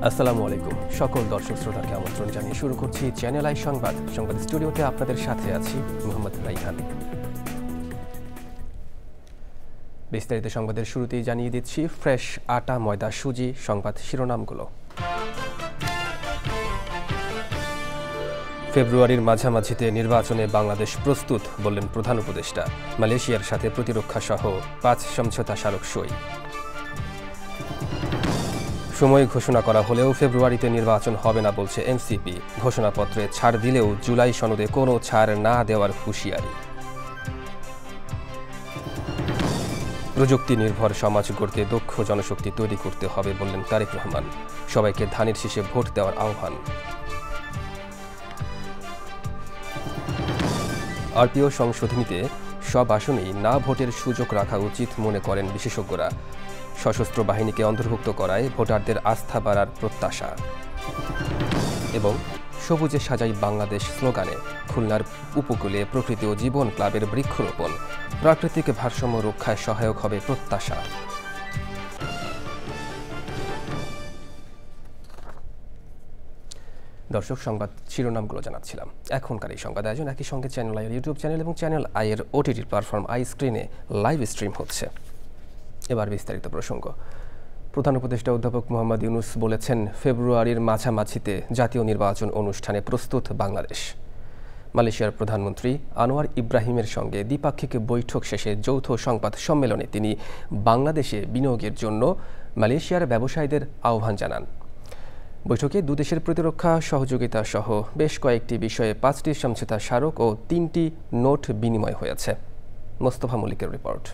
আসসালামু আলাইকুম সকল দর্শক শ্রোতাকে আমন্ত্রণ জানিয়ে শুরু করছি চ্যানেল আই সংবাদ স্টুডিওতে আপনাদের সাথে আছি মোহাম্মদ রাইহান। বিস্তারিত সংবাদের শুরুতেই জানিয়ে দিচ্ছি ফ্রেশ আটা ময়দা সুজি সংবাদ শিরোনামগুলো। ফেব্রুয়ারির মাঝামাঝিতে নির্বাচনে বাংলাদেশ প্রস্তুত বললেন প্রধান উপদেষ্টা। মালয়েশিয়ার সাথে প্রতিরক্ষা সহ 5 সমঝোতা স্মারক সই। সময় ঘোষণা করা হলেও ফেব্রুয়ারিতে নির্বাচন হবে না বলছে এনসিপি। ঘোষণাপত্রে ছাড় দিলেও জুলাই সনদে কোনো ছাড় না দেওয়ার হুঁশিয়ারি। প্রযুক্তি নির্ভর সমাজ গড়তে দক্ষ জনশক্তি তৈরি করতে হবে বললেন তারেক রহমান। সবাইকে ধানের শীষে ভোট দেওয়ার আহ্বান। আরপিও সংশোধনীতে সব আসনেই না ভোটের সুযোগ রাখা উচিত মনে করেন বিশেষজ্ঞরা। সশস্ত্র বাহিনীকে অন্তর্ভুক্ত করায় ভোটারদের আস্থা বাড়ার প্রত্যাশা। এবং সবুজে সাজাই বাংলাদেশ স্লোগানে খুলনার উপকূলে প্রকৃতি ও জীবন ক্লাবের বৃক্ষরোপণ। প্রাকৃতিক ভারসাম্য রক্ষায় সহায়ক হবে প্রত্যাশা। দর্শক, সংবাদ শিরোনামগুলো জানাচ্ছিলাম। এখনকার এই সংবাদ আয়োজন একই সঙ্গে চ্যানেল আইয়ের ইউটিউব চ্যানেল এবং চ্যানেল আইয়ের ওটিটি প্ল্যাটফর্ম আই স্ক্রিনে লাইভ স্ট্রিম হচ্ছে। এবার বিস্তারিত প্রসঙ্গ। প্রধান উপদেষ্টা অধ্যাপক মোহাম্মদ ইউনূস বলেছেন, ফেব্রুয়ারির মাঝামাঝিতে জাতীয় নির্বাচন অনুষ্ঠানে প্রস্তুত বাংলাদেশ। মালয়েশিয়ার প্রধানমন্ত্রী আনোয়ার ইব্রাহিমের সঙ্গে দ্বিপাক্ষিক বৈঠক শেষে যৌথ সংবাদ সম্মেলনে তিনি বাংলাদেশে বিনিয়োগের জন্য মালয়েশিয়ার ব্যবসায়ীদের আহ্বান জানান। বৈঠকে দুদেশের প্রতিরক্ষা সহযোগিতা সহ বেশ কয়েকটি বিষয়ে 5টি সমঝোতা স্মারক ও 3টি নোট বিনিময় হয়েছে। মোস্তফা মল্লিকের রিপোর্ট।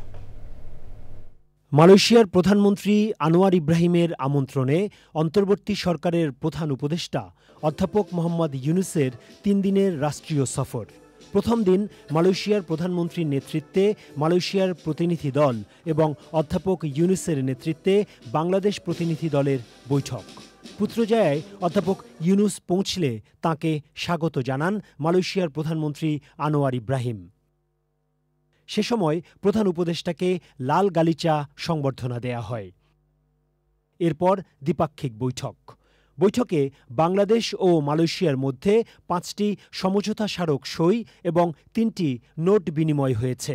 মালয়েশিয়ার প্রধানমন্ত্রী আনোয়ার ইব্রাহিমের আমন্ত্রণে অন্তর্বর্তী সরকারের প্রধান উপদেষ্টা অধ্যাপক মোহাম্মদ ইউনূসের 3 দিনের রাষ্ট্রীয় সফর। প্রথম দিন মালয়েশিয়ার প্রধানমন্ত্রীর নেতৃত্বে মালয়েশিয়ার প্রতিনিধি দল এবং অধ্যাপক ইউনূসের নেতৃত্বে বাংলাদেশ প্রতিনিধি দলের বৈঠক। পুত্রজায়ায় অধ্যাপক ইউনূস পৌঁছলে তাঁকে স্বাগত জানান মালয়েশিয়ার প্রধানমন্ত্রী আনোয়ার ইব্রাহিম। সে সময় প্রধান উপদেষ্টাকে লাল গালিচা সংবর্ধনা দেয়া হয়। এরপর দ্বিপাক্ষিক বৈঠকে বাংলাদেশ ও মালয়েশিয়ার মধ্যে 5টি সমঝোতা স্মারক সই এবং 3টি নোট বিনিময় হয়েছে।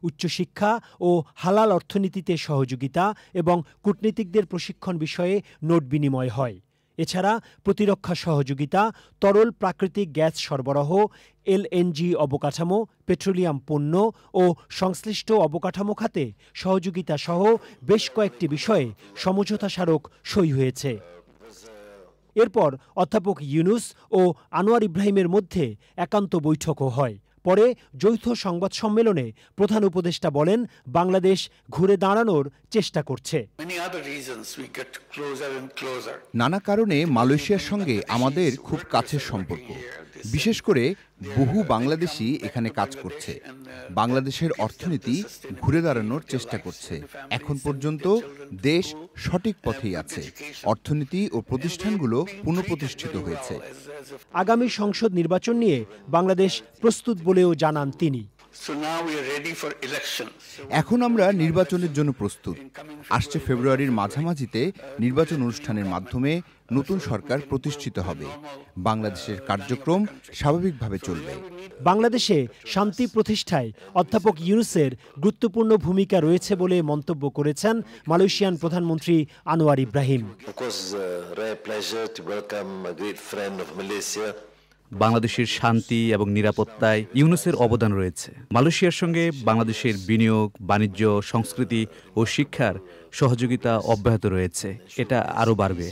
উচ্চশিক্ষা ও হালাল অর্থনীতিতে সহযোগিতা এবং কূটনীতিকদের প্রশিক্ষণ বিষয়ে নোট বিনিময় হয়। এছাড়া প্রতিরক্ষা সহযোগিতা, তরল প্রাকৃতিক গ্যাস সরবরাহ, এলএনজি অবকাঠামো, পেট্রোলিয়াম পণ্য ও সংশ্লিষ্ট অবকাঠামো খাতে সহযোগিতা সহ বেশ কয়েকটি বিষয়ে সমঝোতা স্মারক সই হয়েছে। এরপর অধ্যাপক ইউনূস ও আনোয়ার ইব্রাহিমের মধ্যে একান্ত বৈঠকও হয়। পরে যৌথ সংবাদ সম্মেলনে প্রধান উপদেষ্টা বলেন, বাংলাদেশ ঘুরে দাঁড়ানোর চেষ্টা করছে। নানা কারণে মালয়েশিয়ার সঙ্গে আমাদের খুব কাছের সম্পর্ক। বিশেষ করে বহু বাংলাদেশি এখানে কাজ করছে। বাংলাদেশের অর্থনীতি ঘুরে দাঁড়ানোর চেষ্টা করছে। এখন পর্যন্ত দেশ সঠিক পথেই আছে। অর্থনীতি ও প্রতিষ্ঠানগুলো পুনঃপ্রতিষ্ঠিত হয়েছে। আগামী সংসদ নির্বাচন নিয়ে বাংলাদেশ প্রস্তুত বলেও জানান তিনি। এখন আমরা নির্বাচনের জন্য প্রস্তুত। আসছে ফেব্রুয়ারির মাঝামাঝিতে নির্বাচন অনুষ্ঠানের মাধ্যমে নতুন সরকার প্রতিষ্ঠিত হবে। বাংলাদেশের কার্যক্রম স্বাভাবিকভাবে চলবে। বাংলাদেশে শান্তি প্রতিষ্ঠায় অধ্যাপক ইউনূসের গুরুত্বপূর্ণ ভূমিকা রয়েছে বলে মন্তব্য করেছেন মালয়েশিয়ান প্রধানমন্ত্রী আনোয়ার ইব্রাহিম। বাংলাদেশের শান্তি এবং নিরাপত্তায় ইউনূসের অবদান রয়েছে। মালয়েশিয়ার সঙ্গে বাংলাদেশের বিনিয়োগ, বাণিজ্য, সংস্কৃতি ও শিক্ষার সহযোগিতা অব্যাহত রয়েছে। এটা আরও বাড়বে।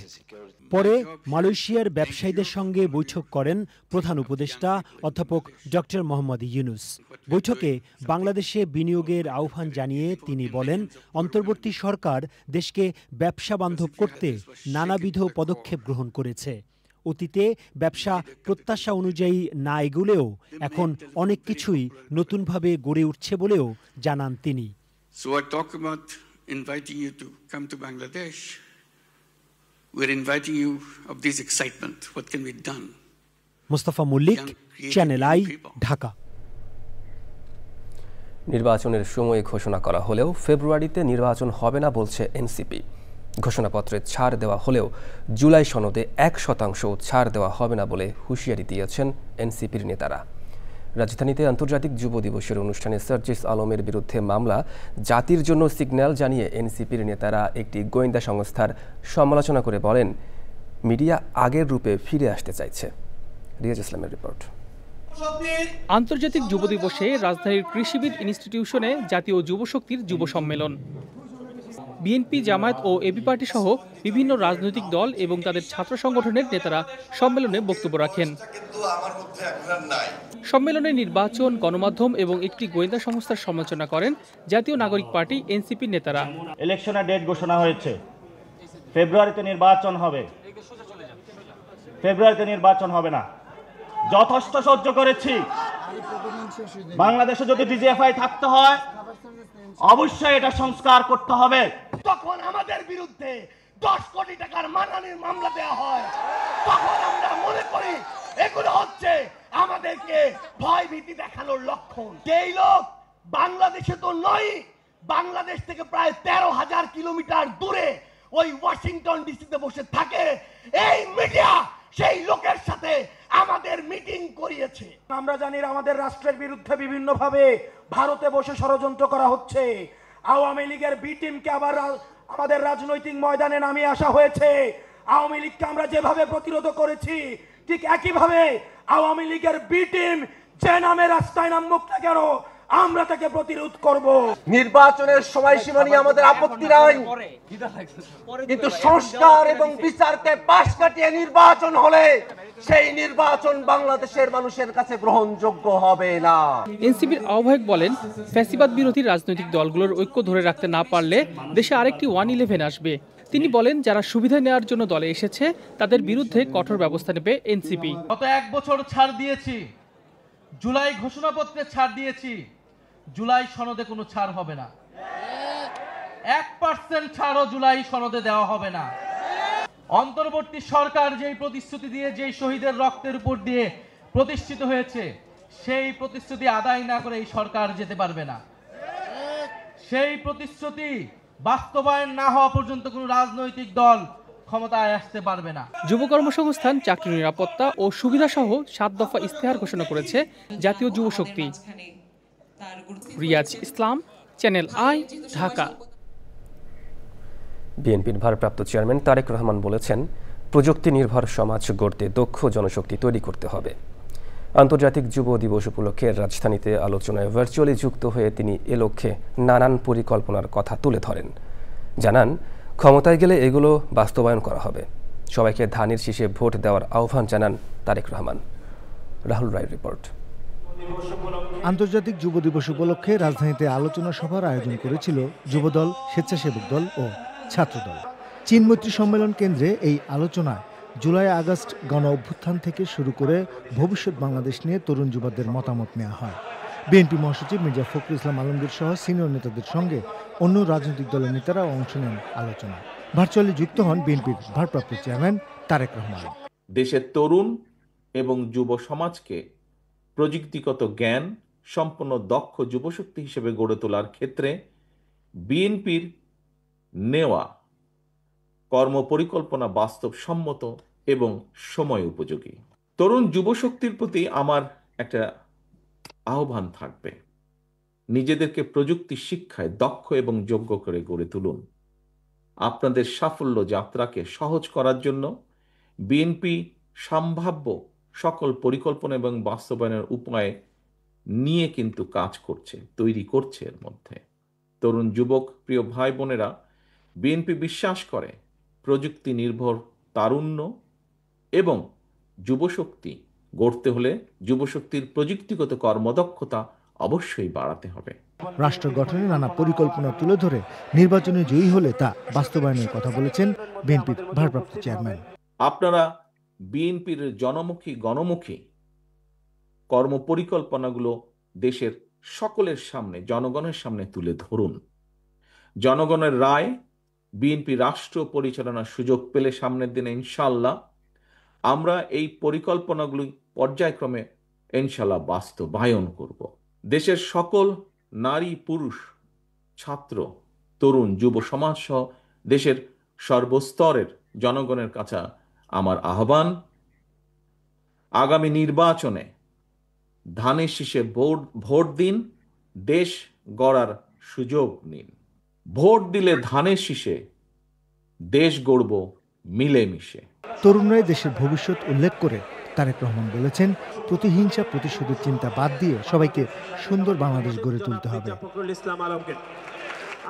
পরে মালয়েশিয়ার ব্যবসায়ীদের সঙ্গে বৈঠক করেন প্রধান উপদেষ্টা অধ্যাপক ডক্টর মোহাম্মদ ইউনূস। বৈঠকে বাংলাদেশে বিনিয়োগের আহ্বান জানিয়ে তিনি বলেন, অন্তর্বর্তী সরকার দেশকে ব্যবসা বান্ধব করতে নানাবিধ পদক্ষেপ গ্রহণ করেছে। অতীতে ব্যবসা প্রত্যাশা অনুযায়ী না এগুলেও এখন অনেক কিছুই নতুনভাবে গড়ে উঠছে বলেও জানান তিনি। So I talk about inviting you to come to Bangladesh. We're inviting you of this excitement. What can be done? Mustafa Mallik, channel I, Dhaka. নির্বাচনের সময় ঘোষণা করা হলেও ফেব্রুয়ারিতে নির্বাচন হবে না বলছে এনসিপি। ঘোষণাপত্রে ছাড় দেওয়া হলেও জুলাই সনদে 1% ছাড় দেওয়া হবে না বলে হুঁশিয়ারি দিয়েছেন এনসিপির নেতারা। রাজধানীতে আন্তর্জাতিক যুব দিবসের অনুষ্ঠানে সার্জিস আলমের বিরুদ্ধে মামলা জাতির জন্য সিগন্যাল জানিয়ে এনসিপির নেতারা একটি গোয়েন্দা সংস্থার সমালোচনা করে বলেন, মিডিয়া আগের রূপে ফিরে আসতে চাইছে। রিয়াজ ইসলামের রিপোর্ট। আন্তর্জাতিক যুব দিবসে রাজধানীর কৃষিবিদ ইনস্টিটিউশনে জাতীয় যুব শক্তির যুব সম্মেলন। বিএনপি, জামায়াত ও এবি পার্টি সহ বিভিন্ন রাজনৈতিক দল এবং তাদের ছাত্র সংগঠনের নেতারা সম্মেলনে বক্তব্য রাখেন। সম্মেলনে নির্বাচন, গণমাধ্যম এবং একটি গোয়েন্দা সংস্থার সমালোচনা করেন জাতীয় নাগরিক পার্টি এনসিপির নেতারা। ইলেকশনের ডেট ঘোষণা হয়েছে, ফেব্রুয়ারিতে নির্বাচন হবে। ফেব্রুয়ারিতে নির্বাচন হবে না, যথেষ্ট সহ্য করেছি। বাংলাদেশে যদি ডিজিএফআই থাকতে হয় অবশ্যই এটা সংস্কার করতে হবে। তখন আমাদের বিরুদ্ধে 10 কোটি টাকার মানহানির মামলা দেওয়া হয়, তখন আমরা মনে করি এগুলো হচ্ছে আমাদেরকে ভয় ভীতি দেখানোর লক্ষণ। যেই লোক বাংলাদেশে তো নয়, বাংলাদেশ থেকে প্রায় 13,000 কিলোমিটার দূরে ওই ওয়াশিংটন ডিসিতে বসে থাকে, এই মিডিয়া সেই লোকের সাথে আমাদের মিটিং করিয়েছে। আমরা জানি আমাদের রাষ্ট্রের বিরুদ্ধে বিভিন্নভাবে ভারতে বসে ষড়যন্ত্র করা হচ্ছে। আওয়ামী লীগের বি টিমকে আবার আমাদের রাজনৈতিক ময়দানে নামিয়ে আসা হয়েছে। আওয়ামী লীগকে আমরা যেভাবে প্রতিরোধ করেছি, ঠিক একইভাবে আওয়ামী লীগের বি টিম যে নামে রাস্তায় নামুক না কেন, আমরা তাকে প্রতিরোধ করব। নির্বাচনের সময়সীমা নিয়ে আমাদের আপত্তি নাই, কিন্তু সংস্কার এবং বিচারকে পাশ কাটিয়ে নির্বাচন হলে সেই নির্বাচন বাংলাদেশের মানুষের কাছে গ্রহণযোগ্য হবে না। এনসিপির আহ্বায়ক বলেন, ফ্যাসিবাদ বিরোধী রাজনৈতিক দলগুলোর ঐক্য ধরে রাখতে না পারলে দেশে আরেকটি 111 আসবে। তিনি বলেন, যারা সুবিধা নেওয়ার জন্য দলে এসেছে তাদের বিরুদ্ধে কঠোর ব্যবস্থা নেবে এনসিপি। গত 1 বছর ছাড় দিয়েছি, জুলাই ঘোষণাপত্রে ছাড় দিয়েছি, জুলাই সনদে কোনো ছাড় হবে না। 1% ছাড়ও জুলাই সনদে দেওয়া হবে না। অন্তর্বর্তী সরকার যেই প্রতিশ্রুতি দিয়ে, যেই শহীদের রক্তের উপর দিয়ে প্রতিষ্ঠিত হয়েছে, সেই প্রতিশ্রুতি আদায় না করে এই সরকার যেতে পারবে না। সেই প্রতিশ্রুতি বাস্তবায়ন না হওয়া পর্যন্ত কোনো রাজনৈতিক দল ক্ষমতায় আসতে পারবে না। যুব কর্মসংস্থান, চাকরি নিরাপত্তা ও সুবিধা সহ 7 দফা ইস্তেহার ঘোষণা করেছে জাতীয় যুব শক্তি। রিয়াজ ইসলাম, চ্যানেল আই, ঢাকা। বিএনপির ভারপ্রাপ্ত চেয়ারম্যান তারেক রহমান বলেছেন, প্রযুক্তি নির্ভর সমাজ গড়তে দক্ষ জনশক্তি তৈরি করতে হবে। আন্তর্জাতিক যুব দিবস উপলক্ষে রাজধানীতে আলোচনায় ভার্চুয়ালি যুক্ত হয়ে তিনি এ লক্ষ্যে নানান পরিকল্পনার কথা তুলে ধরেন। জানান, ক্ষমতায় গেলে এগুলো বাস্তবায়ন করা হবে। সবাইকে ধানের শীষে ভোট দেওয়ার আহ্বান জানান তারেক রহমান। রাহুল রায়ের রিপোর্ট। আন্তর্জাতিক যুব দিবস উপলক্ষে রাজধানীতে আলোচনা সভার আয়োজন করেছিল যুবদল, স্বেচ্ছাসেবক দল ও ছাত্রদল। চীন মৈত্রী সম্মেলন কেন্দ্রে এই আলোচনায় জুলাই আগস্ট গণ অভ্যুত্থান থেকে শুরু করে ভবিষ্যৎ বাংলাদেশ নিয়ে তরুণ যুবকদের মতামত নেওয়া হয়। বিএনপি মহাসচিব মির্জা ফখরুল ইসলাম আলমগীর সহ সিনিয়র নেতাদের সঙ্গে অন্য রাজনৈতিক দলের নেতারাও অংশ নেন আলোচনায়। ভার্চুয়ালি যুক্ত হন বিএনপির ভারপ্রাপ্ত চেয়ারম্যান তারেক রহমান। দেশের তরুণ এবং যুব সমাজকে প্রযুক্তিগত জ্ঞান সম্পন্ন দক্ষ যুবশক্তি হিসেবে গড়ে তোলার ক্ষেত্রে বিএনপির নেওয়া কর্মপরিকল্পনা বাস্তবসম্মত এবং সময় উপযোগী। তরুণ যুবশক্তির প্রতি আমার একটা আহ্বান থাকবে, নিজেদেরকে প্রযুক্তি শিক্ষায় দক্ষ এবং যোগ্য করে গড়ে তুলুন। আপনাদের সাফল্য যাত্রাকে সহজ করার জন্য বিএনপি সম্ভাব্য সকল পরিকল্পনা এবং বাস্তবায়নের উপায় নিয়ে কিন্তু কাজ করছে, তৈরি করছে। এর মধ্যে তরুণ যুবক প্রিয় ভাই বোনেরা, বিএনপি বিশ্বাস করে প্রযুক্তি নির্ভর তারুণ্য এবং যুবশক্তি গড়তে হলে যুবশক্তির প্রযুক্তিগত কর্মদক্ষতা অবশ্যই বাড়াতে হবে। রাষ্ট্র গঠনে নানা পরিকল্পনা তুলে ধরে নির্বাচনে জয়ী হলে তা বাস্তবায়নের কথা বলেছেন বিএনপির ভারপ্রাপ্ত চেয়ারম্যান। আপনারা বিএনপির জনমুখী গণমুখী কর্মপরিকল্পনাগুলো দেশের সকলের সামনে, জনগণের সামনে তুলে ধরুন। জনগণের রায় বিএনপি রাষ্ট্র পরিচালনার সুযোগ পেলে সামনের দিনে ইনশাআল্লাহ আমরা এই পরিকল্পনাগুলি পর্যায়ক্রমে ইনশাআল্লাহ বাস্তবায়ন করব। দেশের সকল নারী, পুরুষ, ছাত্র, তরুণ, যুব সমাজ সহ দেশের সর্বস্তরের জনগণের কাছে আমার আহ্বান, আগামী নির্বাচনে ধানের শীষে ভোট দিন, দেশ গড়ার সুযোগ নিন। ভোট দিলে ধানের শীষে, দেশ গড়ব মিলেমিশে। তরুণরাই দেশের ভবিষ্যৎ উল্লেখ করে তারেক রহমান বলেছেন, প্রতিহিংসা প্রতিশোধের চিন্তা বাদ দিয়ে সবাইকে সুন্দর বাংলাদেশ গড়ে তুলতে হবে।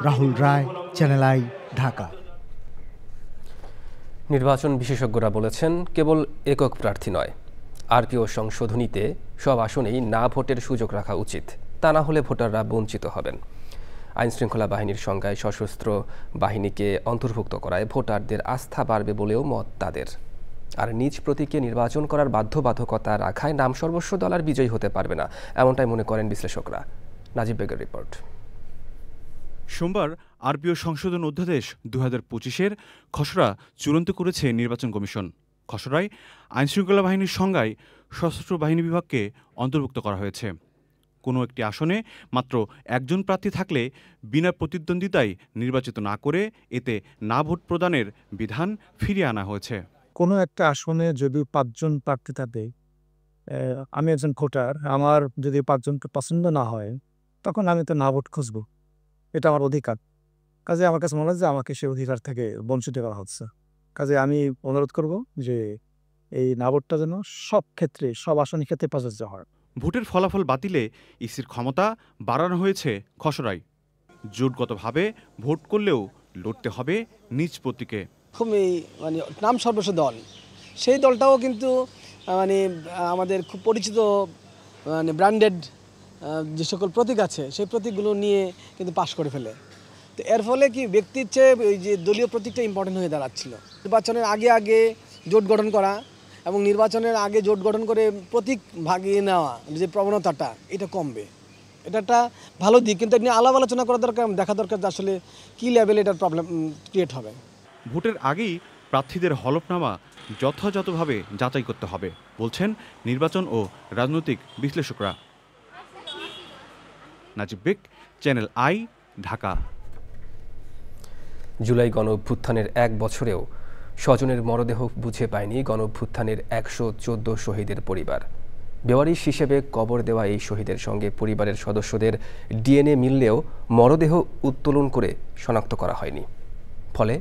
রাহুল রায়, চ্যানেল আই, ঢাকা। নির্বাচন বিশেষজ্ঞরা বলেছেন, কেবল একক প্রার্থী নয়, আরপিও সংশোধনীতে সব আসনেই না ভোটের সুযোগ রাখা উচিত। তা না হলে ভোটাররা বঞ্চিত হবেন। আইনশৃঙ্খলা বাহিনীর সংজ্ঞায় সশস্ত্র বাহিনীকে অন্তর্ভুক্ত করায় ভোটারদের আস্থা বাড়বে বলেও মত তাদের। আর নিজ প্রতীকে নির্বাচন করার বাধ্যবাধকতা রাখায় নাম সর্বস্ব দল আর বিজয়ী হতে পারবে না, এমনটাই মনে করেন বিশ্লেষকরা। নাজিব বেগের রিপোর্ট। সোমবার আরপিও সংশোধন অধ্যাদেশ 2025-এর খসড়া চূড়ান্ত করেছে নির্বাচন কমিশন। খসড়ায় আইনশৃঙ্খলা বাহিনীর সংজ্ঞায় সশস্ত্র বাহিনী বিভাগকে অন্তর্ভুক্ত করা হয়েছে। কোনো একটি আসনে মাত্র একজন প্রার্থী থাকলে বিনা প্রতিদ্বন্দ্বিতায় নির্বাচিত না করে এতে না ভোট প্রদানের বিধান ফিরিয়ে আনা হয়েছে। কোনো একটা আসনে যদি 5 জন প্রার্থী থাকে, আমি একজন ভোটার, আমার যদি 5 জনকে পছন্দ না হয়, তখন আমি তো না ভোট খুঁজবো। এটা আমার অধিকার। কাজে আমার কাছে মনে হয় যে আমাকে সেই অধিকার থেকে বঞ্চিত করা হচ্ছে। কাজে আমি অনুরোধ করব যে এই না ভোটটা যেন সব ক্ষেত্রে, সব আসনের ক্ষেত্রে প্রযোজ্য হয়। ভোটের ফলাফল বাতিলে ইসির ক্ষমতা বাড়ানো হয়েছে খসড়ায়। জোটগতভাবে ভোট করলেও লড়তে হবে নিজ প্রতীকে। খুবই নাম সর্বস্ব দল, সেই দলটাও কিন্তু আমাদের খুব পরিচিত ব্র্যান্ডেড যে সকল প্রতীক আছে সেই প্রতীকগুলো নিয়ে কিন্তু পাশ করে ফেলে। তো এর ফলে কি ব্যক্তির চেয়ে ওই যে দলীয় প্রতীকটা ইম্পর্টেন্ট হয়ে দাঁড়াচ্ছিল। নির্বাচনের আগে জোট গঠন করা এবং নির্বাচনের আগে জোট গঠন করে প্রতীক ভাগিয়ে নেওয়া যে প্রবণতাটা, এটা কমবে। এটা একটা ভালো দিক, কিন্তু এটা নিয়ে আলাপ আলোচনা করা দরকার, দেখা দরকার যে আসলে কী লেভেলে এটার প্রবলেম ক্রিয়েট হবে। ভোটের আগেই প্রার্থীদের হলফনামা যথাযথভাবে যাচাই করতে হবে বলছেন নির্বাচন ও রাজনৈতিক বিশ্লেষকরা। নাজিব বেগ, চ্যানেল আই, ঢাকা। জুলাই গণ অভ্যুত্থানের 1 বছরেও স্বজনের মরদেহ বুঝে পায়নি গণ অভ্যুত্থানের 114 শহীদের পরিবার। বেওয়ারিশ হিসেবে কবর দেওয়া এই শহীদের সঙ্গে পরিবারের সদস্যদের ডিএনএ মিললেও মরদেহ উত্তোলন করে শনাক্ত করা হয়নি। ফলে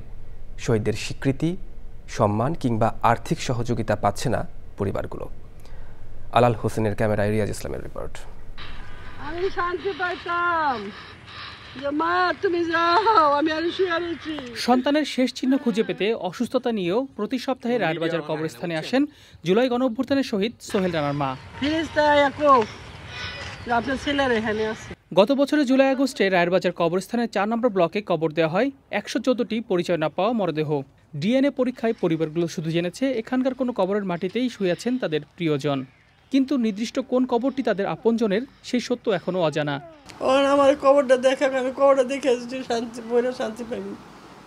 শহীদদের স্বীকৃতি, সম্মান কিংবা আর্থিক সহযোগিতা পাচ্ছে না পরিবারগুলো। আলাল হোসেনের ক্যামেরায় রিয়াজ ইসলামের রিপোর্ট। আমি শান্তি পাইতাম, মা তুমি যাও, আমি আর শুয়ে আছি। সন্তানের শেষ চিহ্ন খুঁজে পেতে অসুস্থতা নিয়েও প্রতি সপ্তাহে রায়েরবাজার কবরস্থানে আসেন জুলাই গণ অভ্যুত্থানের শহীদ সোহেল রানার মা। গত বছরের জুলাই আগস্টে রায়েরবাজার কবরস্থানের 4 নম্বর ব্লকে কবর দেওয়া হয় 114টি পরিচয় না পাওয়া মরদেহ। ডিএনএ পরীক্ষায় পরিবারগুলো শুধু জেনেছে এখানকার কোনো কবরের মাটিতেই শুয়ে আছেন তাদের প্রিয়জন, কিন্তু নির্দিষ্ট কোন কবরটি তাদের আপনজনের সেই সত্য এখনো অজানা। আমার কবরটা দেখাবে, আমি কবরটা দেখে শান্তি পাইনি,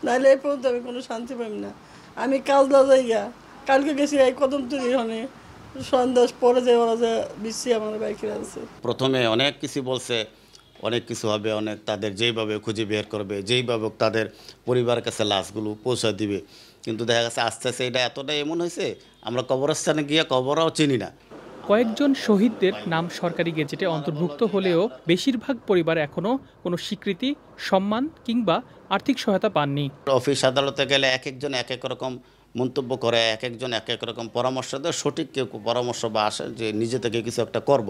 নাহলে এই পর্যন্ত আমি কোনো শান্তি পাইনি না। আমি কাজলা যাইয়া কালকে গেছি এই কদম তৈরি হনে, সন্ধ্যা পরে যে ওরা যে বিশ্রী আমার বাইকে আছে। প্রথমে অনেক কিছু বলছে, অনেক কিছু হবে, অনেক তাদের যেইভাবে খুঁজে বের করবে, যেইভাবে তাদের পরিবারের কাছে লাশগুলো পৌঁছে দিবে, কিন্তু দেখা গেছে আস্তে আস্তে এটা এতটাই এমন হয়েছে আমরা কবরস্থানে গিয়ে কবরও চিনি না। কয়েকজন শহীদদের নাম সরকারি গেজেটে অন্তর্ভুক্ত হলেও বেশিরভাগ পরিবার এখনো কোনো স্বীকৃতি, সম্মান কিংবা আর্থিক সহায়তা পাননি। অফিস আদালতে গেলে এক একজন এক এক রকম মন্তব্য করে, এক একজন এক এক রকম পরামর্শ দেয়, সঠিক কেউ পরামর্শ বা আসে যে নিজে থেকে কিছু একটা করব,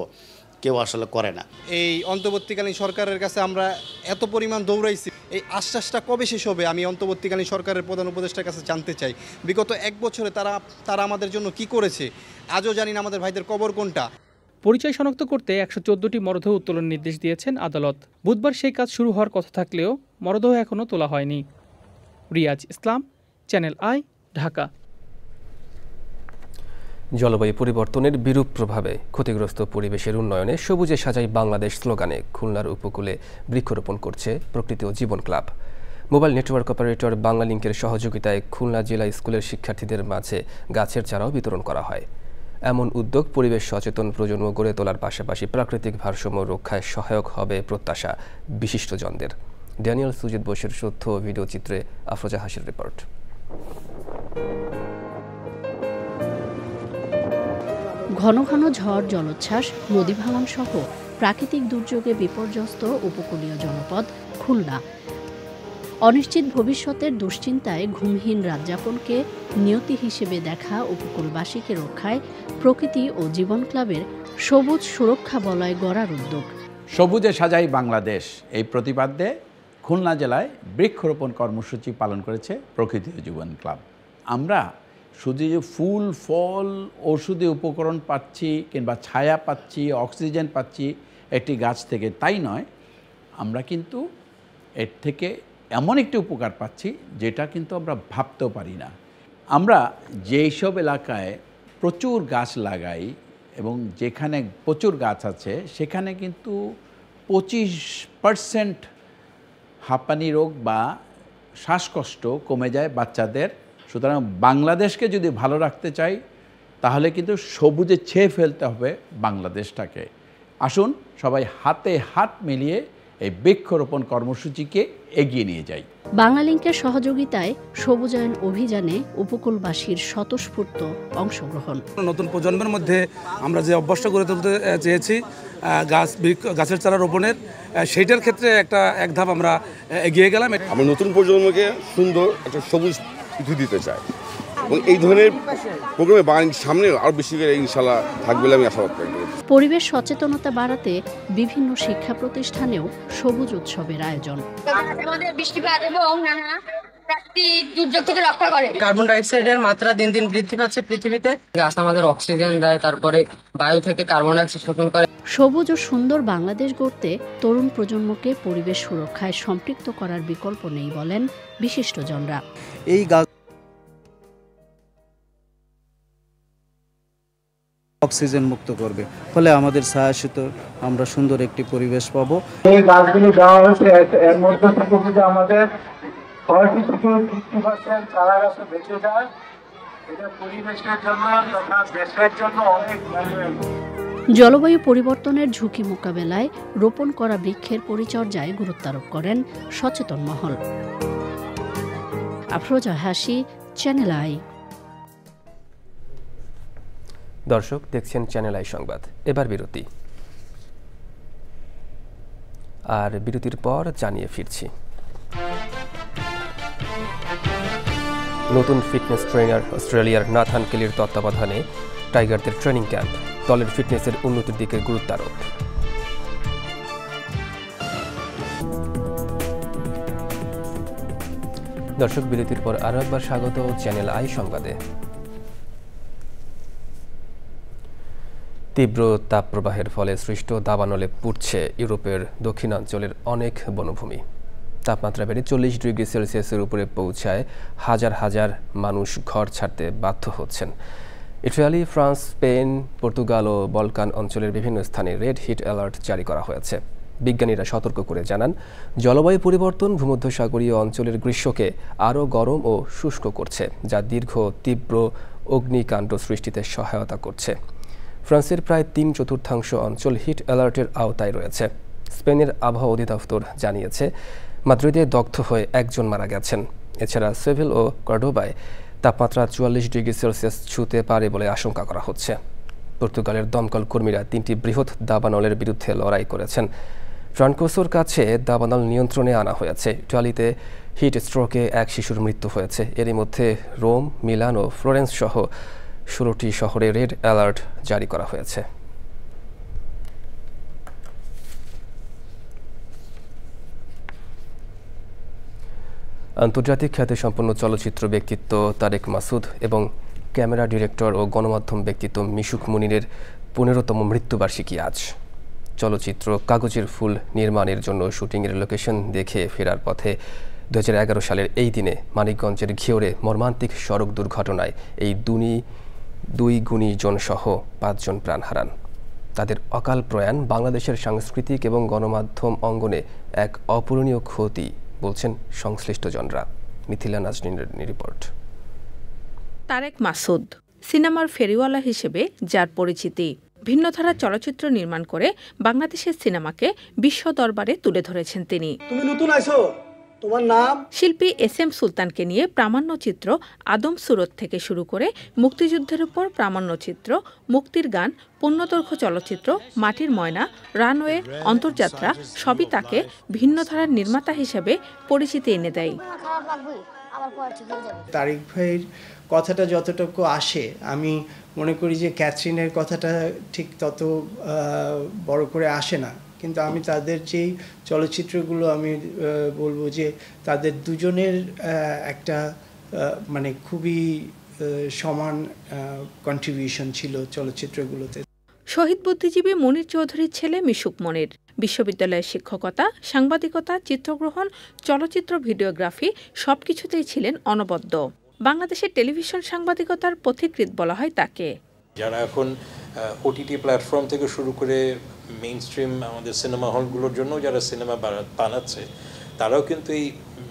কেউ আসলে করে না। এই অন্তর্বর্তীকালীন সরকারের কাছে আমরা এত পরিমাণ দৌড়াইছি, এই আশ্বাসটা কবে শেষ হবে আমি অন্তর্বর্তীকালীন সরকারের প্রধান উপদেষ্টার কাছে জানতে চাই। বিগত 1 বছরে তারা আমাদের জন্য কি করেছে, আজও জানি না আমাদের ভাইদের কবর কোনটা। পরিচয় শনাক্ত করতে 114টি মরদেহ উত্তোলনের নির্দেশ দিয়েছেন আদালত। বুধবার সেই কাজ শুরু হওয়ার কথা থাকলেও মরদেহ এখনও তোলা হয়নি। রিয়াজ ইসলাম, চ্যানেল আই, ঢাকা। জলবায়ু পরিবর্তনের বিরূপ প্রভাবে ক্ষতিগ্রস্ত পরিবেশের উন্নয়নে সবুজে সাজাই বাংলাদেশ স্লোগানে খুলনার উপকূলে বৃক্ষরোপণ করছে প্রকৃতি ও জীবন ক্লাব। মোবাইল নেটওয়ার্ক অপারেটর বাংলালিংকের সহযোগিতায় খুলনা জেলা স্কুলের শিক্ষার্থীদের মাঝে গাছের চারাও বিতরণ করা হয়। এমন উদ্যোগ পরিবেশ সচেতন প্রজন্ম গড়ে তোলার পাশাপাশি প্রাকৃতিক ভারসাম্য রক্ষায় সহায়ক হবে প্রত্যাশা বিশিষ্টজনদের। ড্যানিয়েল সুজিত বোসের তথ্য ও ভিডিও চিত্রে আফরোজা হাসির রিপোর্ট। ঘন ঘন ঝড়, জলোচ্ছ্বাস, নদী ভাঙন সহ প্রাকৃতিক দুর্যোগে বিপর্যস্ত উপকূলীয় জনপদ খুলনা। অনিশ্চিত ভবিষ্যতের দুশ্চিন্তায় ঘুমহীন রাতযাপনকে নিয়তি হিসেবে দেখা উপকূলবাসীকে রক্ষায় প্রকৃতি ও জীবন ক্লাবের সবুজ সুরক্ষা বলয় গড়ার উদ্যোগ। সবুজে সাজাই বাংলাদেশ এই প্রতিপাদ্যে খুলনা জেলায় বৃক্ষরোপণ কর্মসূচি পালন করেছে প্রকৃতি ও জীবন ক্লাব। আমরা শুধু যে ফুল, ফল, ঔষধি উপকরণ পাচ্ছি কিংবা ছায়া পাচ্ছি, অক্সিজেন পাচ্ছি একটি গাছ থেকে, তাই নয়, আমরা কিন্তু এর থেকে এমন একটি উপকার পাচ্ছি যেটা কিন্তু আমরা ভাবতেও পারি না। আমরা যেই সব এলাকায় প্রচুর গাছ লাগাই এবং যেখানে প্রচুর গাছ আছে সেখানে কিন্তু 25% হাঁপানি রোগ বা শ্বাসকষ্ট কমে যায় বাচ্চাদের। সুতরাং বাংলাদেশকে যদি ভালো রাখতে চাই তাহলে কিন্তু সবুজে ছেয়ে ফেলতে হবে বাংলাদেশটাকে। আসুন সবাই হাতে হাত মিলিয়ে এই বৃক্ষরোপণ কর্মসূচিকে এগিয়ে নিয়ে যাই। বাংলালিংকের সহযোগিতায় সবুজায়ন অভিযানে উপকূলবাসীর স্বতঃস্ফূর্ত অংশগ্রহণ। নতুন প্রজন্মের মধ্যে আমরা যে অভ্যাসটা গড়ে তুলতে চেয়েছি গাছের চারা রোপণের, সেইটার ক্ষেত্রে এক ধাপ আমরা এগিয়ে গেলাম। আমরা নতুন প্রজন্মকে সুন্দর একটা সবুজ পৃথিবী দিতে চাই এবং এই ধরনের প্রোগ্রামে বাংলাদেশের সামনে আরও বেশি করে ইনশাআল্লাহ থাকবে বলে আমি আশাবাদ করি। পরিবেশ সচেতনতা বাড়াতে বিভিন্ন শিক্ষা প্রতিষ্ঠানেও সবুজ উৎসবের আয়োজন। বৃষ্টিপাত এবং নানা প্রাকৃতিক দুর্যোগ থেকে রক্ষা করে। কার্বন ডাইঅক্সাইডের মাত্রা দিন দিন বৃদ্ধি পাচ্ছে পৃথিবীতে। গাছ আমাদের অক্সিজেন দেয়, তারপরে বায়ু থেকে কার্বন ডাইঅক্সাইড শোষণ করে। সবুজ ও সুন্দর বাংলাদেশ গড়তে তরুণ প্রজন্মকে পরিবেশ সুরক্ষায় সম্পৃক্ত করার বিকল্প নেই বলেন বিশিষ্টজনরা। এই গাছ অক্সিজেন মুক্ত করবে, ফলে আমাদের ছায়াশীত আমরা সুন্দর একটি পরিবেশ পাবো। এই গাছগুলি দেওয়া হয়েছে, এর মধ্যে থেকে যদি আমাদের 40 থেকে 50% চারা গাছ বেঁচে যায়, এটা পরিবেশের জন্য তথা দেশের জন্য অনেক ভ্যালুয়েবল। জলবায়ু পরিবর্তনের ঝুঁকি মোকাবেলায় রোপণ করা বৃক্ষের পরিচর্যায় গুরুত্ব আরোপ করেন সচেতন মহল। আফরোজা হাসি, চ্যানেল আই। দর্শক দেখছেন চ্যানেল আই সংবাদ। এবার বিরতি, আর বিরতির পর জানিয়ে ফিরছি। নতুন ফিটনেস ট্রেনার অস্ট্রেলিয়ার নাথান কেলির তত্ত্বাবধানে টাইগারদের ট্রেনিং ক্যাম্প, দলের ফিটনেসের উন্নতির দিকে গুরুত্ব আরোপ। দর্শক বিরতির পর আরও একবার স্বাগত চ্যানেল আই সংবাদে। তীব্র তাপপ্রবাহের ফলে সৃষ্ট দাবানলে পুড়ছে ইউরোপের দক্ষিণাঞ্চলের অনেক বনভূমি। তাপমাত্রা বেড়ে 40 ডিগ্রি সেলসিয়াসের উপরে পৌঁছায় হাজার হাজার মানুষ ঘর ছাড়তে বাধ্য হচ্ছেন। ইটালি, ফ্রান্স, স্পেন, পর্তুগাল ও বলকান অঞ্চলের বিভিন্ন স্থানে রেড হিট অ্যালার্ট জারি করা হয়েছে। বিজ্ঞানীরা সতর্ক করে জানান, জলবায়ু পরিবর্তন ভূমধ্যসাগরীয় অঞ্চলের গ্রীষ্মকে আরও গরম ও শুষ্ক করছে, যা দীর্ঘ তীব্র অগ্নিকাণ্ড সৃষ্টিতে সহায়তা করছে। ফ্রান্সের প্রায় 3/4 অঞ্চল হিট অ্যালার্টের আওতায় রয়েছে। স্পেনের আবহাওয়া অধিদপ্তর জানিয়েছে, মাদ্রিদে দগ্ধ হয়ে 1 জন মারা গেছেন। এছাড়া সেভিল ও কর্ডোবায় তাপমাত্রা 44 ডিগ্রি সেলসিয়াস ছুঁতে পারে বলে আশঙ্কা করা হচ্ছে। পর্তুগালের দমকল কর্মীরা 3টি বৃহৎ দাবানলের বিরুদ্ধে লড়াই করেছেন। ট্রানকোসোর কাছে দাবানল নিয়ন্ত্রণে আনা হয়েছে। ইটালিতে হিট স্ট্রোকে 1 শিশুর মৃত্যু হয়েছে। এরই মধ্যে রোম, মিলান ও ফ্লোরেন্স সহ 16টি শহরে রেড অ্যালার্ট জারি করা হয়েছে। আন্তর্জাতিক খ্যাতিসম্পন্ন চলচ্চিত্র ব্যক্তিত্ব তারেক মাসুদ এবং ক্যামেরা ডিরেক্টর ও গণমাধ্যম ব্যক্তিত্ব মিশুক মুনিরের 15তম মৃত্যুবার্ষিকী আজ। চলচ্চিত্র কাগজের ফুল নির্মাণের জন্য শুটিংয়ের লোকেশন দেখে ফেরার পথে 2011 সালের এই দিনে মানিকগঞ্জের ঘিওরে মর্মান্তিক সড়ক দুর্ঘটনায় এই দুই গুণীজন সহ 5 জন প্রাণ হারান। তাদের অকাল প্রয়াণ বাংলাদেশের সাংস্কৃতিক এবং গণমাধ্যম অঙ্গনে এক অপূরণীয় ক্ষতি বলছেন সংশ্লিষ্টজনরা। মিথিলা নাজনীনের রিপোর্ট। তারেক মাসুদ সিনেমার ফেরিওয়ালা হিসেবে যার পরিচিতি, ভিন্নধারা চলচ্চিত্র নির্মাণ করে বাংলাদেশের সিনেমাকে বিশ্ব দরবারে তুলে ধরেছেন তিনি। তুমি নতুন আইছো, তোমার নাম? শিল্পী SM সুলতানকে নিয়ে প্রামাণ্যচিত্র আদম সুরত থেকে শুরু করে মুক্তিযুদ্ধের উপর প্রামাণ্যচিত্র মুক্তির গান, পূর্ণদৈর্ঘ্য চলচ্চিত্র মাটির ময়না, রানওয়ে, অন্তর্যাত্রা সবই তাকে ভিন্নধারার নির্মাতা হিসেবে পরিচিতি এনে দেয়। তারেক ভাইয়ের কথাটা যতটুকু আসে, আমি মনে করি যে ক্যাথরিনের কথাটা ঠিক তত বড় করে আসে না, কিন্তু আমি তাদের যেই চলচ্চিত্রগুলো আমি বলবো যে তাদের দুজনের একটা মানে খুবই সমান কন্ট্রিবিউশন ছিল চলচ্চিত্রগুলোতে। শহীদ বুদ্ধিজীবী মনির চৌধুরীর ছেলে মিশুক মনির বিশ্ববিদ্যালয়ের শিক্ষকতা, সাংবাদিকতা, চিত্রগ্রহণ, চলচ্চিত্র, ভিডিওগ্রাফি সবকিছুতেই ছিলেন অনবদ্য। বাংলাদেশের টেলিভিশন সাংবাদিকতার পথিকৃৎ বলা হয় তাকে। যারা এখন OTT প্ল্যাটফর্ম থেকে শুরু করে মেইন স্ট্রিম আমাদের সিনেমা হলগুলোর জন্য যারা সিনেমা বানাচ্ছে, তারাও কিন্তু এই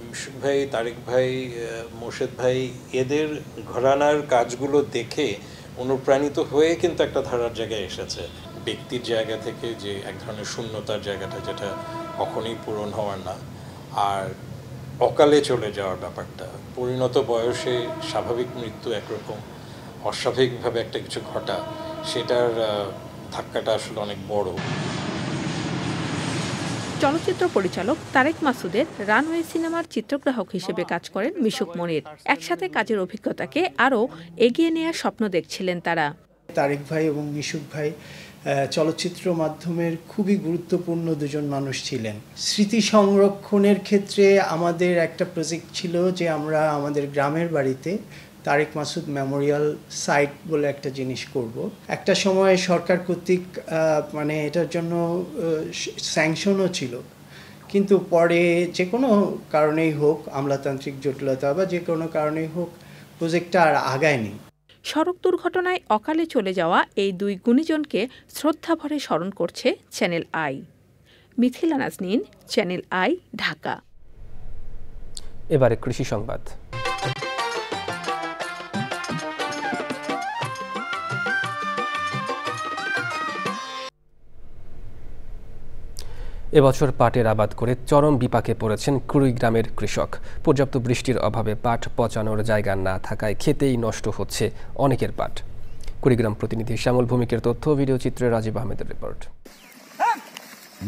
মিশুক ভাই, তারেক ভাই, মোর্শেদ ভাই এদের ঘরানার কাজগুলো দেখে অনুপ্রাণিত হয়ে কিন্তু একটা ধারার জায়গায় এসেছে। ব্যক্তির জায়গা থেকে যে এক ধরনের শূন্যতার জায়গাটা, যেটা কখনোই পূরণ হওয়ার না, আর অকালে চলে যাওয়ার ব্যাপারটা, পরিণত বয়সে স্বাভাবিক মৃত্যু একরকম, অস্বাভাবিকভাবে একটা কিছু ঘটা, সেটার ধাক্কাটা আসলে অনেক বড়। চলচ্চিত্র পরিচালক তারেক মাসুদের রানওয়ে সিনেমার চিত্রগ্রাহক হিসেবে কাজ করেন মিশুক মনির। একসাথে কাজের অভিজ্ঞতাকে আরও এগিয়ে নেওয়ার স্বপ্ন দেখছিলেন তারা। তারেক ভাই এবং মিশুক ভাই চলচ্চিত্র মাধ্যমের খুবই গুরুত্বপূর্ণ দুজন মানুষ ছিলেন। স্মৃতি সংরক্ষণের ক্ষেত্রে আমাদের একটা প্রজেক্ট ছিল যে আমরা আমাদের গ্রামের বাড়িতে তারেক মাসুদ মেমোরিয়াল সাইট বলে একটা জিনিস করব। একটা সময় সরকার কর্তৃক মানে এটার জন্য স্যাংশনও ছিল, কিন্তু পরে যে কোনো কারণেই হোক, আমলাতান্ত্রিক জটিলতা বা যে কোনো কারণেই হোক, প্রজেক্টটা আর আগায়নি। সড়ক দুর্ঘটনায় অকালে চলে যাওয়া এই দুই গুণীজনকে শ্রদ্ধাভরে স্মরণ করছে channel I. Mithila Nazneen, channel I, Dhaka. এবারে কৃষি সংবাদ। এবছর পাটের আবাদ করে চরম বিপাকে পড়েছেন কুড়িগ্রামের কৃষক। পর্যাপ্ত বৃষ্টির অভাবে পাট পচানোর জায়গা না থাকায় খেতেই নষ্ট হচ্ছে অনেকের পাট। কুড়িগ্রাম প্রতিনিধি শ্যামল ভৌমিকের তথ্য, ভিডিও চিত্রে রাজীব আহমেদের রিপোর্ট।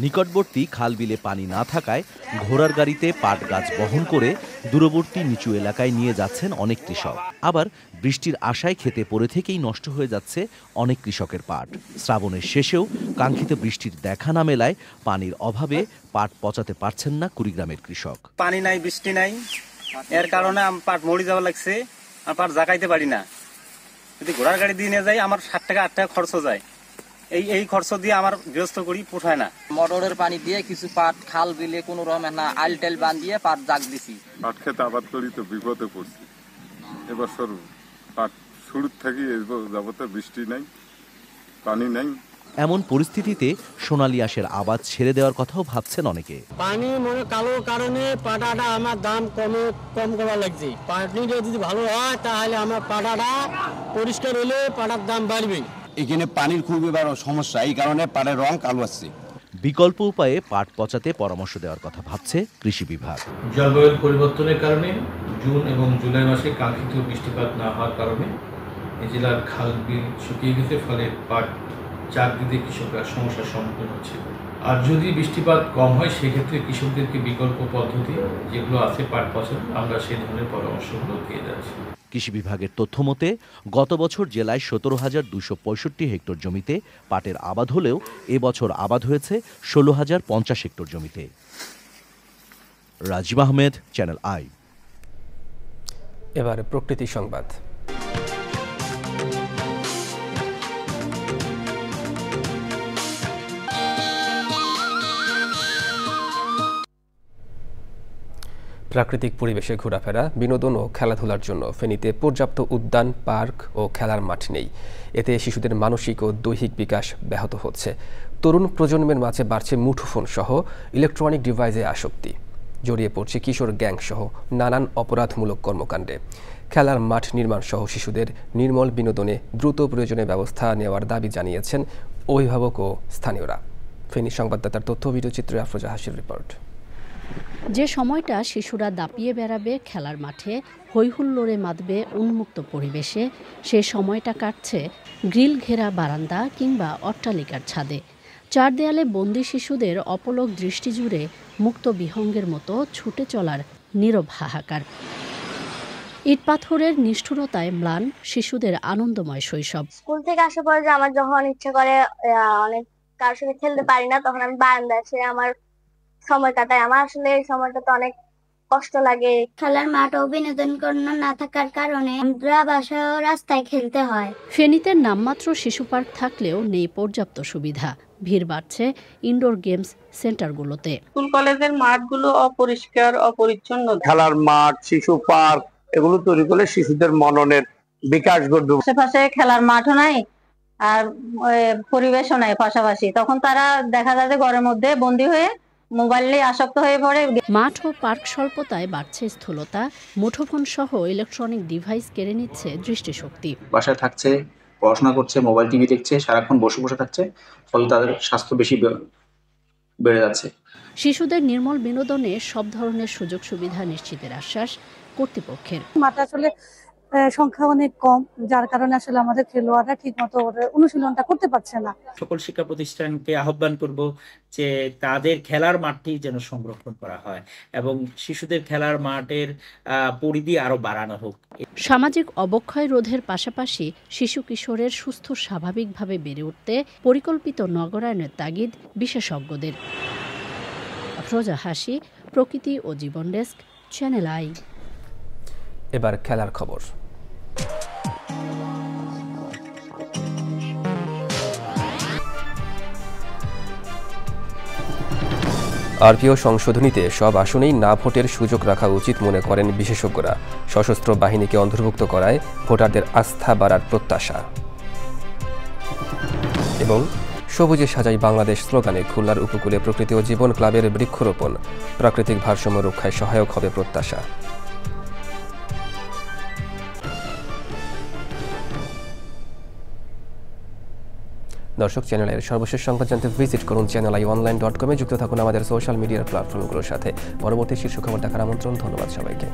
নিকটবর্তী খাল বিলে পানি না থাকায় ঘোড়ার গাড়িতে পাট গাছ বহন করে দূরবর্তী নিচু এলাকায় নিয়ে যাচ্ছেন অনেক কৃষক। আবার বৃষ্টির আশায় খেতে পড়ে থেকেই নষ্ট হয়ে যাচ্ছে অনেক কৃষকের পাট। শ্রাবণের শেষেও কাঙ্ক্ষিত বৃষ্টির দেখা না মেলায় পানির অভাবে পাট পচাতে পারছেন না কুড়িগ্রামের কৃষক। পানি নাই, বৃষ্টি নাই, এর কারণে পাট মরে যাওয়া লাগছে, আর পাট জাগাইতে পারি না। যদি ঘোড়ার গাড়ি দিয়ে নিয়ে যাই আমার 7 টাকা 8 টাকা খরচ যায়। এই খরচ দিয়ে আমার গৃহস্থ করি পোষায় না। মোটরের পানি দিয়ে কিছু পাট খাল বিলে কোনো রকম না আইল টেল বাঁধিয়ে পাট জাগ দিছি। পাট খেতে আবাদ করি তো বিপদে পড়ছি। এবছর পাট শুরু থেকে যাবত বৃষ্টি নাই, পানি নাই। এমন পরিস্থিতিতে সোনালী আঁশের আবাদ ছেড়ে দেওয়ার কথাও ভাবছেন অনেকে। পানি মনে কালো কারণে পাটাটা আমার দাম কম করা লাগছে। পানি যদি ভালো হয় তাহলে আমার পাটাটা পরিষ্কার হলে পাটার দাম বাড়বে। এখানে পানির খুবই বড় সমস্যা, এই কারণে পাটের রং কালো আসছে। বিকল্প উপায়ে পাট পচাতে পরামর্শ দেওয়ার কথা ভাবছে কৃষি বিভাগ। জলবায়ুর পরিবর্তনের কারণে জুন এবং জুলাই মাসে কাঙ্ক্ষিত বৃষ্টিপাত না হওয়ার কারণে এই জেলার খাল বিল শুকিয়ে গেছে, ফলে পাট চাক দিতে কৃষকরা সমস্যার সম্মুখীন হচ্ছে। আর যদি বৃষ্টিপাত কম হয় সেক্ষেত্রে কৃষকদেরকে বিকল্প পদ্ধতি যেগুলো আছে পাট পচানো, আমরা সেই ধরনের পরামর্শগুলো দিয়ে যাচ্ছি। কৃষি বিভাগের তথ্য মতে গত বছর জেলায় 17,265 হেক্টর জমিতে পাটের আবাদ হলেও এবছর আবাদ হয়েছে 16,050 হেক্টর জমিতে। রাজীব আহমেদ, চ্যানেল আই, এবার প্রকৃতি সংবাদ। প্রাকৃতিক পরিবেশে ঘোরাফেরা, বিনোদন ও খেলাধুলার জন্য ফেনীতে পর্যাপ্ত উদ্যান, পার্ক ও খেলার মাঠ নেই। এতে শিশুদের মানসিক ও দৈহিক বিকাশ ব্যাহত হচ্ছে। তরুণ প্রজন্মের মাঝে বাড়ছে মুঠোফোন সহ ইলেকট্রনিক ডিভাইসে আসক্তি। জড়িয়ে পড়ছে কিশোর গ্যাং সহ নানান অপরাধমূলক কর্মকাণ্ডে। খেলার মাঠ নির্মাণ সহ শিশুদের নির্মল বিনোদনে দ্রুত প্রয়োজনীয় ব্যবস্থা নেওয়ার দাবি জানিয়েছেন অভিভাবক ও স্থানীয়রা। ফেনী সংবাদদাতার তথ্য ভিডিওচিত্রে আফরোজা হাসির রিপোর্ট। যে সময়টা শিশুরা দাপিয়ে বেড়াবে খেলার মাঠে, হৈহুল্লোড়ে মাতবে উন্মুক্ত পরিবেশে, সে সময়টা কাটছে গ্রিল ঘেরা বারান্দা কিংবা অট্টালিকার ছাদে। চার দেয়ালে বন্দি শিশুদের অপলক দৃষ্টি জুড়ে মুক্ত বিহঙ্গের মতো ছুটে চলার নীরব হাহাকার। ইটপাথরের নিষ্ঠুরতায় ম্লান শিশুদের আনন্দময় শৈশব। স্কুল থেকে আসার পর যে আমার যখন ইচ্ছে করে অনেক কারোর সঙ্গে খেলতে পারি না, তখন আমি বারান্দায় এসে আমার সময় কাটাই। আমার আসলে এই সময়টা তো অনেক কষ্ট লাগে। খেলার মাঠ ও বিনোদন কেন্দ্র না থাকার কারণে আমরা বাসায় রাস্তায় খেলতে হয়। ফেনীতে নামমাত্র শিশু পার্ক থাকলেও নেই পর্যাপ্ত সুবিধা। ভিড় বাড়ছে ইনডোর গেমস সেন্টারগুলোতে। স্কুল কলেজের মাঠগুলো অপরিষ্কার, অপরিচ্ছন্ন। খেলার মাঠ, শিশু পার্ক এগুলো তৈরি করলে শিশুদের মননের বিকাশ ঘটবে। আশেপাশে খেলার মাঠও নাই আর পরিবেশও নাই পাশাপাশি, তখন তারা দেখা যায় যে ঘরের মধ্যে বন্দী হয়ে মোবাইলে আসক্ত হয়ে পড়ে। মাঠ ও পার্ক স্বল্পতায় বাড়ছে স্থূলতা, মুঠোফোন সহ ইলেকট্রনিক ডিভাইস কেড়ে নিচ্ছে দৃষ্টিশক্তি। বাসায় থাকছে, পড়াশোনা করছে, মোবাইল টিভি দেখছে, সারাক্ষণ বসে বসে থাকছে, ফলে তাদের স্বাস্থ্য বেশি বেড়ে যাচ্ছে। শিশুদের নির্মল বিনোদনে সব ধরনের সুযোগ সুবিধা নিশ্চিতের আশ্বাস কর্তৃপক্ষের। মাঠে আসলে সংখ্যা অনেক কম, যার কারণে আসলে আমাদের খেলোয়াড়রা ঠিকমতো অনুশীলনটা করতে পারছে না। সকল শিক্ষা প্রতিষ্ঠানকে আহ্বান করব যে তাদের খেলার মাঠটি যেন সংরক্ষণ করা হয় এবং শিশুদের খেলার মাঠের পরিধি আরো বাড়ানো হোক। সামাজিক অবক্ষয় রোধের পাশাপাশি শিশু কিশোরের সুস্থ স্বাভাবিকভাবে বেড়ে উঠতে পরিকল্পিত নগরায়নের তাগিদ বিশেষজ্ঞদের। আফরোজা হাসি, প্রকৃতি ও জীবন ডেস্ক, চ্যানেল আই। এবার খেলার খবর। আরপিও সংশোধনীতে সব আসনেই না ভোটের সুযোগ রাখা উচিত মনে করেন বিশেষজ্ঞরা। সশস্ত্র বাহিনীকে অন্তর্ভুক্ত করায় ভোটারদের আস্থা বাড়ার প্রত্যাশা। এবং সবুজে সাজাই বাংলাদেশ স্লোগানে খুলনার উপকূলে প্রকৃতি ও জীবন ক্লাবের বৃক্ষরোপণ। প্রাকৃতিক ভারসাম্য রক্ষায় সহায়ক হবে প্রত্যাশা। দর্শক, চ্যানেল আইয়ের সর্বশেষ সংবাদ জানতে ভিজিট করুন channelionline.com-এ। যুক্ত থাকুন আমাদের সোশ্যাল মিডিয়ার প্ল্যাটফর্মগুলোর সাথে। পরবর্তী শীর্ষ খবর দেখার আমন্ত্রণ। ধন্যবাদ সবাইকে।